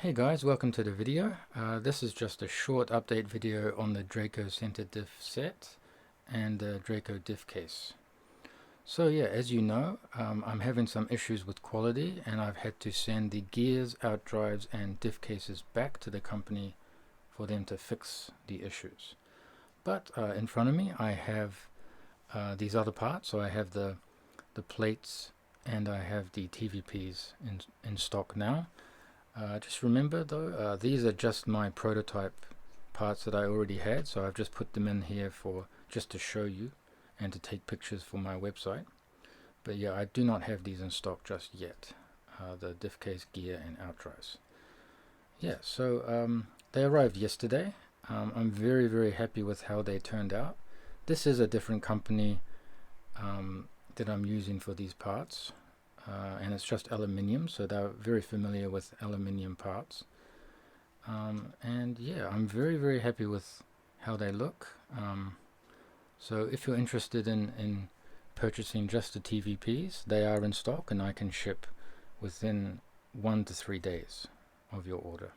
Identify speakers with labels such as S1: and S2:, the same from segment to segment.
S1: Hey guys, welcome to the video. This is just a short update video on the Draco Center Diff set and the Draco Diff case. So yeah, as you know, I'm having some issues with quality and I've had to send the gears, out drives and diff cases back to the company for them to fix the issues. But in front of me I have these other parts. So I have the plates and I have the TVPs in stock now. Just remember though, these are just my prototype parts that I already had, so I've just put them in here for just to show you and to take pictures for my website. But yeah, I do not have these in stock just yet, the diff case, gear and out drives. Yeah, so they arrived yesterday. I'm very happy with how they turned out. This is a different company that I'm using for these parts. And it's just aluminium, so they're very familiar with aluminium parts. And yeah, I'm very happy with how they look. So if you're interested in purchasing just the TVPs, they are in stock and I can ship within 1 to 3 days of your order.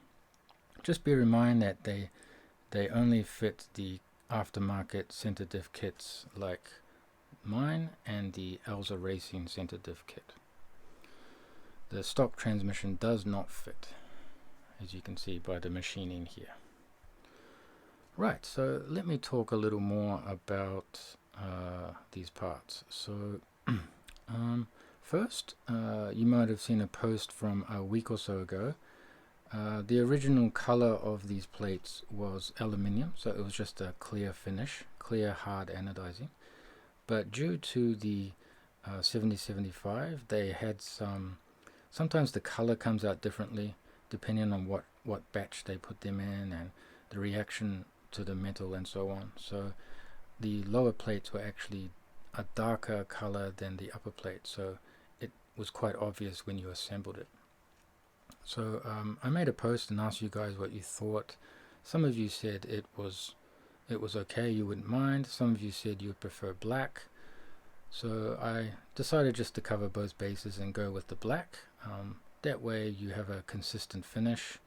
S1: Just bear in mind that they only fit the aftermarket center diff kits like mine and the Elsa Racing center diff kit. The stock transmission does not fit, as you can see by the machining here. Right, so let me talk a little more about these parts. So first, you might have seen a post from a week or so ago. The original color of these plates was aluminium, so it was just a clear finish, clear hard anodizing. But due to the 7075, they had sometimes the color comes out differently depending on what batch they put them in and the reaction to the metal and so on. So the lower plates were actually a darker color than the upper plate, so it was quite obvious when you assembled it. So I made a post and asked you guys what you thought. Some of you said it was okay, you wouldn't mind. Some of you said you would prefer black. So I decided just to cover both bases and go with the black. That way you have a consistent finish.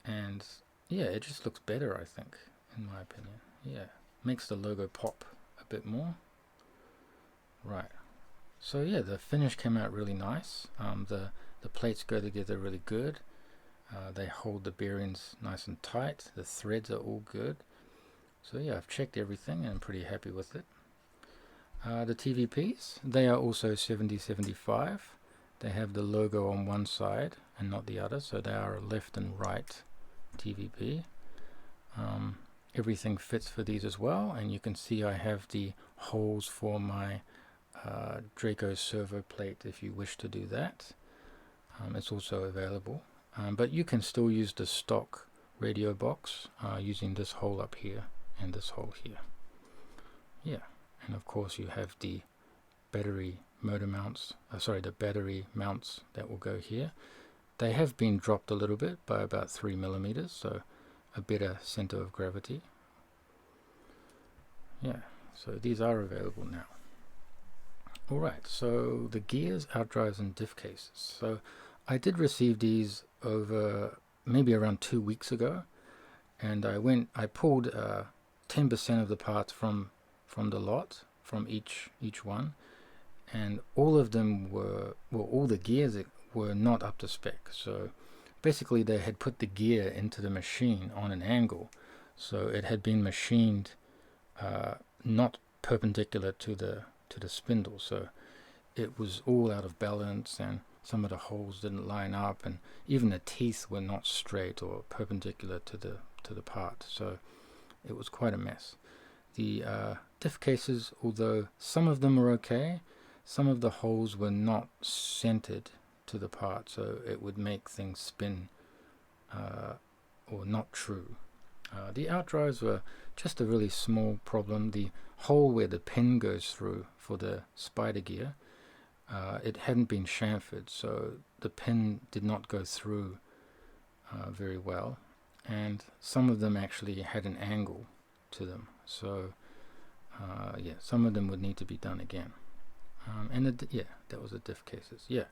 S1: And yeah, it just looks better, I think, in my opinion. Yeah, makes the logo pop a bit more. Right. So yeah, the finish came out really nice. The plates go together really good. They hold the bearings nice and tight. The threads are all good. So yeah, I've checked everything and I'm pretty happy with it. The TVPs, they are also 7075. They have the logo on one side and not the other, so they are a left and right TVP. Everything fits for these as well, and you can see I have the holes for my Draco servo plate if you wish to do that. It's also available, but you can still use the stock radio box using this hole up here and this hole here. Yeah. And of course you have the battery motor mounts, the battery mounts that will go here. They have been dropped a little bit by about 3 millimeters, so a better center of gravity. Yeah, so these are available now. Alright, so the gears, out drives and diff cases. So I did receive these over maybe around 2 weeks ago, and I pulled 10% of the parts from the lot, from each one, and all of them were, well, all the gears were not up to spec. So basically they had put the gear into the machine on an angle, so it had been machined not perpendicular to the spindle, so it was all out of balance and some of the holes didn't line up and even the teeth were not straight or perpendicular to the part, so it was quite a mess. The diff cases, although some of them were okay, some of the holes were not centered to the part, so it would make things spin or not true. The out drives were just a really small problem. The hole where the pin goes through for the spider gear, it hadn't been chamfered, so the pin did not go through very well, and some of them actually had an angle to them, so yeah, some of them would need to be done again. And yeah, that was the diff cases. Yeah,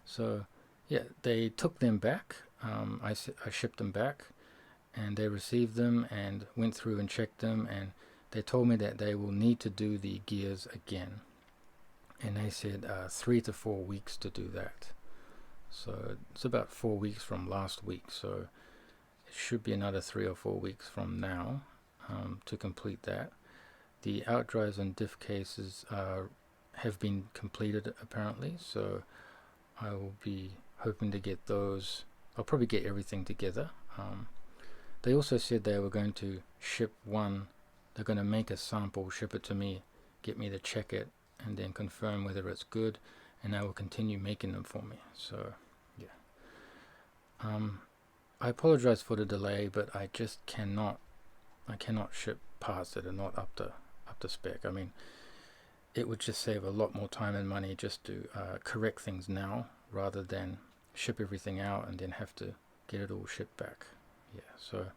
S1: so yeah, they took them back. I shipped them back, and they received them and went through and checked them, and they told me that they will need to do the gears again, and they said 3 to 4 weeks to do that. So it's about 4 weeks from last week, so it should be another 3 or 4 weeks from now to complete that. The outdrives and diff cases have been completed apparently, so I will be hoping to get those. I'll probably get everything together. They also said they were going to ship one. They're going to make a sample, ship it to me, get me to check it, and then confirm whether it's good, and I will continue making them for me. So yeah, I apologize for the delay, but I just cannot ship parts that are not up to spec. I mean, it would just save a lot more time and money just to correct things now rather than ship everything out and then have to get it all shipped back. Yeah, so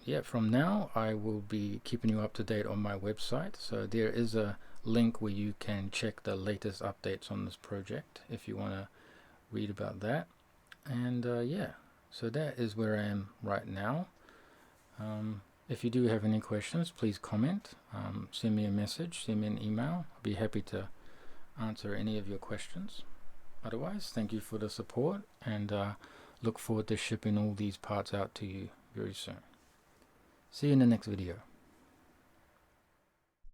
S1: yeah, from now I will be keeping you up to date on my website. So there is a link where you can check the latest updates on this project if you want to read about that. And yeah, so that is where I am right now. If you do have any questions, please comment, send me a message, send me an email. I'll be happy to answer any of your questions. Otherwise, thank you for the support, and look forward to shipping all these parts out to you very soon. See you in the next video.